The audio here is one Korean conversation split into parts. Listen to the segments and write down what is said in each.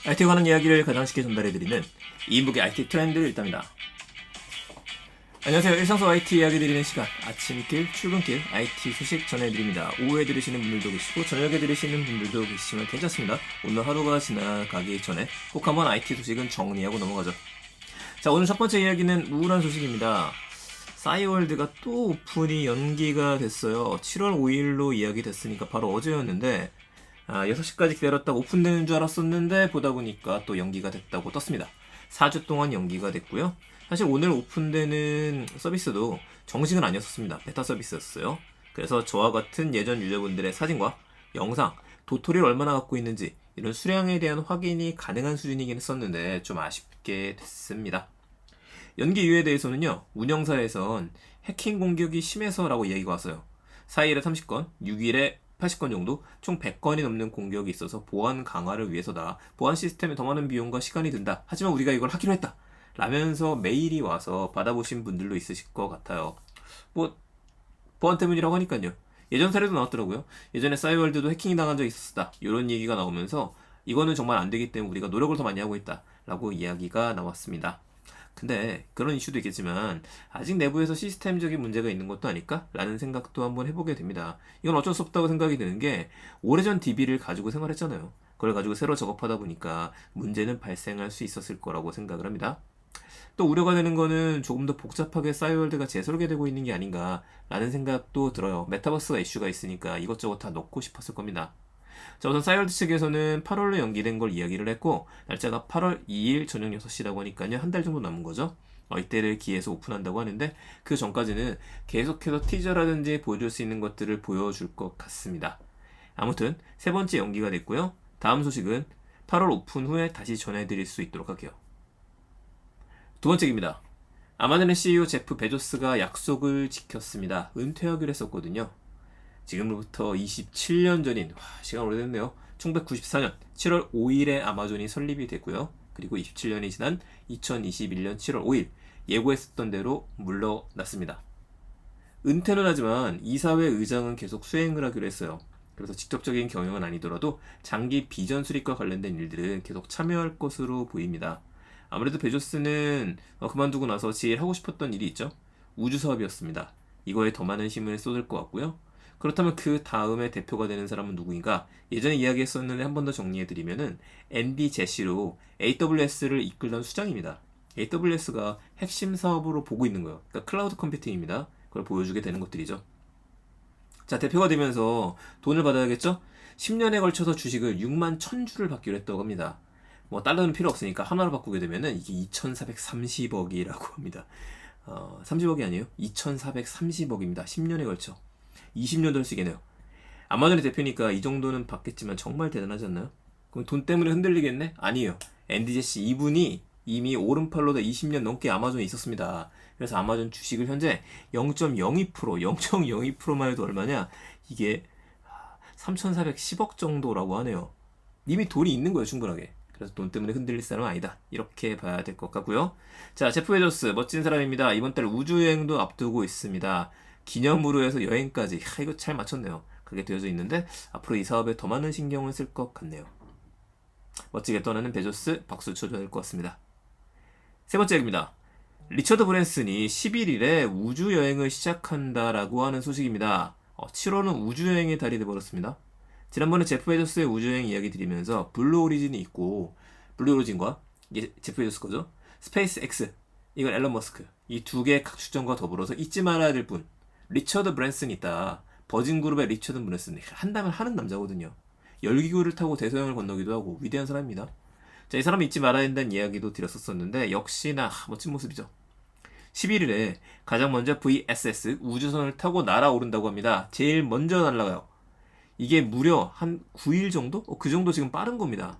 IT에 관한 이야기를 가장 쉽게 전달해드리는 이인북의 IT 트렌드 일답니다. 안녕하세요. 일상 속 IT 이야기 드리는 시간, 아침길, 출근길 IT 소식 전해드립니다. 오후에 들으시는 분들도 계시고 저녁에 들으시는 분들도 계시지만 괜찮습니다. 오늘 하루가 지나가기 전에 꼭 한번 IT 소식은 정리하고 넘어가죠. 자, 오늘 첫 번째 이야기는 우울한 소식입니다. 싸이월드가 또 오픈이 연기가 됐어요. 7월 5일로 이야기 됐으니까 바로 어제였는데 6시까지 기다렸다가 오픈되는 줄 알았었는데 보다 보니까 또 연기가 됐다고 떴습니다. 4주 동안 연기가 됐고요. 사실 오늘 오픈되는 서비스도 정식은 아니었습니다. 베타 서비스였어요. 그래서 저와 같은 예전 유저분들의 사진과 영상, 도토리를 얼마나 갖고 있는지 이런 수량에 대한 확인이 가능한 수준이긴 했었는데 좀 아쉽게 됐습니다. 연기 이유에 대해서는요, 운영사에선 해킹 공격이 심해서라고 이야기가 왔어요. 4일에 30건, 6일에 80건 정도, 총 100건이 넘는 공격이 있어서 보안 강화를 위해서다. 보안 시스템에 더 많은 비용과 시간이 든다. 하지만 우리가 이걸 하기로 했다. 라면서 메일이 와서 받아보신 분들도 있으실 것 같아요. 보안 때문이라고 하니까요. 예전 사례도 나왔더라고요. 예전에 싸이월드도 해킹이 당한 적이 있었다. 이런 얘기가 나오면서 이거는 정말 안 되기 때문에 우리가 노력을 더 많이 하고 있다. 라고 이야기가 나왔습니다. 근데 그런 이슈도 있겠지만 아직 내부에서 시스템적인 문제가 있는 것도 아닐까? 라는 생각도 한번 해보게 됩니다. 이건 어쩔 수 없다고 생각이 드는 게 오래전 DB를 가지고 생활했잖아요. 그걸 가지고 새로 작업하다 보니까 문제는 발생할 수 있었을 거라고 생각을 합니다. 또 우려가 되는 거는 조금 더 복잡하게 싸이월드가 재설계되고 있는 게 아닌가 라는 생각도 들어요. 메타버스가 이슈가 있으니까 이것저것 다 넣고 싶었을 겁니다. 자, 우선 싸이월드 측에서는 8월로 연기된 걸 이야기를 했고 날짜가 8월 2일 저녁 6시라고 하니까요. 한 달 정도 남은 거죠. 이때를 기해서 오픈한다고 하는데 그 전까지는 계속해서 티저라든지 보여줄 수 있는 것들을 보여줄 것 같습니다. 아무튼 세 번째 연기가 됐고요. 다음 소식은 8월 오픈 후에 다시 전해드릴 수 있도록 할게요. 두 번째입니다. 아마존의 CEO 제프 베조스가 약속을 지켰습니다. 은퇴하기로 했었거든요. 지금으로부터 27년 전인 시간 오래됐네요. 1994년 7월 5일에 아마존이 설립이 됐고요. 그리고 27년이 지난 2021년 7월 5일 예고했었던 대로 물러났습니다. 은퇴는 하지만 이사회 의장은 계속 수행을 하기로 했어요. 그래서 직접적인 경영은 아니더라도 장기 비전 수립과 관련된 일들은 계속 참여할 것으로 보입니다. 아무래도 베조스는 그만두고 나서 제일 하고 싶었던 일이 있죠. 우주 사업이었습니다. 이거에 더 많은 힘을 쏟을 것 같고요. 그렇다면 그 다음에 대표가 되는 사람은 누구인가? 예전에 이야기했었는데 한 번 더 정리해드리면은 앤디 제시로 AWS를 이끌던 수장입니다. AWS가 핵심 사업으로 보고 있는 거예요. 그러니까 클라우드 컴퓨팅입니다. 그걸 보여주게 되는 것들이죠. 자, 대표가 되면서 돈을 받아야겠죠? 10년에 걸쳐서 주식을 6만 1000주를 받기로 했다고 합니다. 달러는 필요 없으니까 하나로 바꾸게 되면은 이게 2430억이라고 합니다. 30억이 아니에요. 2430억입니다. 10년에 걸쳐. 20년도 할 수 있겠네요. 아마존의 대표니까 이 정도는 받겠지만 정말 대단하지 않나요? 그럼 돈 때문에 흔들리겠네? 아니에요. 앤디 제시 이분이 이미 오른팔로다 20년 넘게 아마존에 있었습니다. 그래서 아마존 주식을 현재 0.02%, 0.02%만 해도 얼마냐? 이게 3,410억 정도라고 하네요. 이미 돈이 있는 거예요, 충분하게. 그래서 돈 때문에 흔들릴 사람은 아니다. 이렇게 봐야 될 것 같고요. 자, 제프 베조스 멋진 사람입니다. 이번 달 우주여행도 앞두고 있습니다. 기념으로 해서 여행까지. 이거 잘 맞췄네요. 그게 되어져 있는데 앞으로 이 사업에 더 많은 신경을 쓸 것 같네요. 멋지게 떠나는 베조스 박수 쳐줘야 될 것 같습니다. 세 번째 얘기입니다. 리처드 브랜슨이 11일에 우주여행을 시작한다라고 하는 소식입니다. 7월은 우주여행의 달이 돼버렸습니다. 지난번에 제프 베조스의 우주여행 이야기 드리면서 블루 오리진이 있고 블루 오리진과 이게 제프 베조스 거죠. 스페이스 X 이건 앨런 머스크 이 두 개의 각축전과 더불어서 잊지 말아야 될 분 리처드 브랜슨이 있다. 버진그룹의 리처드 브랜슨 한다면 하는 남자거든요. 열기구를 타고 대서양을 건너기도 하고 위대한 사람입니다. 자, 이 사람 잊지 말아야 된다는 이야기도 드렸었는데 역시나 멋진 모습이죠. 11일에 가장 먼저 VSS 우주선을 타고 날아오른다고 합니다. 제일 먼저 날아가요. 이게 무려 한 9일 정도? 그 정도 지금 빠른 겁니다.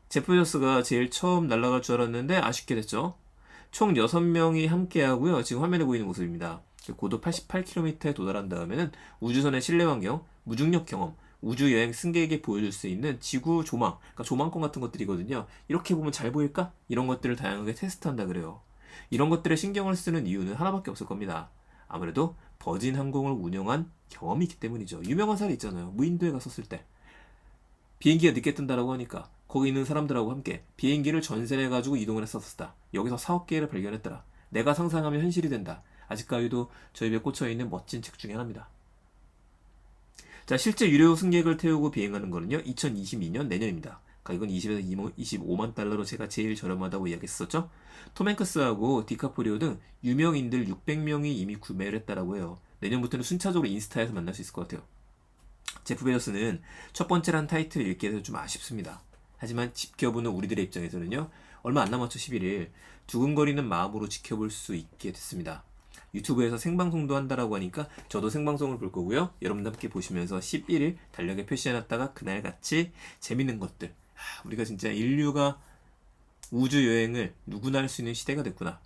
제프 베조스가 제일 처음 날아갈 줄 알았는데 아쉽게 됐죠. 총 6명이 함께 하고요. 지금 화면에 보이는 모습입니다. 고도 88km에 도달한 다음에는 우주선의 실내 환경, 무중력 경험, 우주여행 승객에게 보여줄 수 있는 지구 조망, 그러니까 조망권 같은 것들이거든요. 이렇게 보면 잘 보일까? 이런 것들을 다양하게 테스트한다 그래요. 이런 것들에 신경을 쓰는 이유는 하나밖에 없을 겁니다. 아무래도 버진 항공을 운영한 경험이 있기 때문이죠. 유명한 사례 있잖아요. 무인도에 갔었을 때 비행기가 늦게 뜬다라고 하니까 거기 있는 사람들하고 함께 비행기를 전세해가지고 이동을 했었다. 여기서 사업 기회를 발견했더라. 내가 상상하면 현실이 된다. 아직까지도 저 입에 꽂혀있는 멋진 책 중에 하나입니다. 자, 실제 유료 승객을 태우고 비행하는 거는요, 2022년 내년입니다. 가격은 20에서 25만 달러로 제가 제일 저렴하다고 이야기했었죠. 톰 행크스하고 디카프리오 등 유명인들 600명이 이미 구매를 했다라고 해요. 내년부터는 순차적으로 인스타에서 만날 수 있을 것 같아요. 제프 베조스는 첫 번째란 타이틀을 읽게 돼서 좀 아쉽습니다. 하지만 지켜보는 우리들의 입장에서는요, 얼마 안 남았죠. 11일 두근거리는 마음으로 지켜볼 수 있게 됐습니다. 유튜브에서 생방송도 한다라고 하니까 저도 생방송을 볼 거고요. 여러분도 함께 보시면서 11일 달력에 표시해놨다가 그날 같이 재밌는 것들, 우리가 진짜 인류가 우주 여행을 누구나 할 수 있는 시대가 됐구나,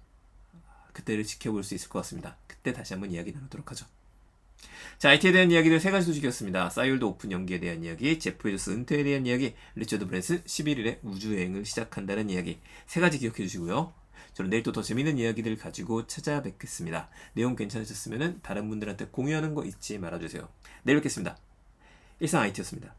그때를 지켜볼 수 있을 것 같습니다. 그때 다시 한번 이야기 나누도록 하죠. 자, IT에 대한 이야기들 세 가지 소식이었습니다. 싸이월드 오픈 연기에 대한 이야기, 제프 베조스 은퇴에 대한 이야기, 리처드 브랜슨 11일에 우주여행을 시작한다는 이야기, 세 가지 기억해 주시고요. 저는 내일 또 더 재밌는 이야기들 가지고 찾아뵙겠습니다. 내용 괜찮으셨으면 다른 분들한테 공유하는 거 잊지 말아주세요. 내일 뵙겠습니다. 일상 IT였습니다.